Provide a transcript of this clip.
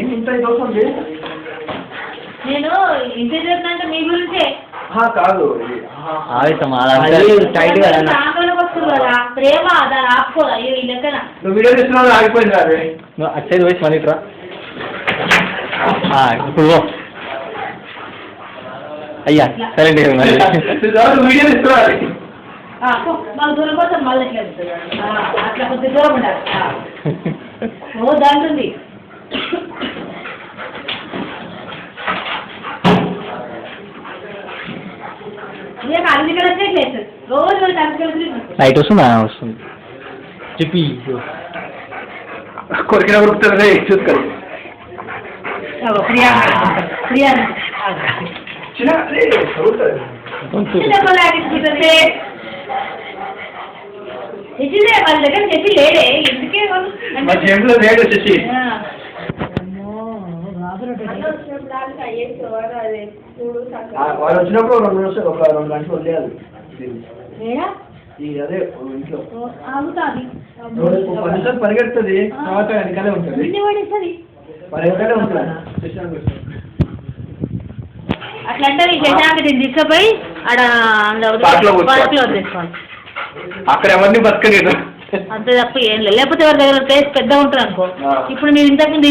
ఏమింటాయి దోశ నేను ఇంటి చేసినంటే మీ గురించే కాదు టైట్ కదా ప్రేమ దాన్ని ఆపుకోదా ఈ లెక్కన నువ్వు వీడియో తీస్తున్నావు ఆగిపోయింది అదే నువ్వు అచ్చేది వేసి మళ్ళీ రా ఇప్పుడు అయ్యా సరే వీడియో తీస్తున్నావు మాకు దూరం కోసం మళ్ళీ అట్లా కొద్ది దూరం ఉండాలి ఓ దాంట్లో లైట్ వస్తుందా వస్తుంది చెప్పి కొరికిన ఉరుకుతుంది చూసుకోండి వాళ్ళ దగ్గర చెప్పి లేడే ఎందుకే లేడు శశి వాళ్ళు వచ్చినప్పుడు 2 నిమిషాలు ఒక 2 గంటలు వదిలేయాలి అదే ఇంట్లో 10 నిమిషాలు పరిగెడుతుంది తర్వాత వెనకాలే ఉంటుంది పరిగెత్తలే ఉంటుంది అట్లంటే శశాంక్ తీసుకుపోయి అక్కడ ఎవరిని బతకలేదు అంతే తప్ప ఏం లేదు లేకపోతే ఎవరి దగ్గర ప్లేస్ పెద్దగా ఉంటుంది అనుకో ఇప్పుడు మీరు ఇంతకుముందు ఇల్లు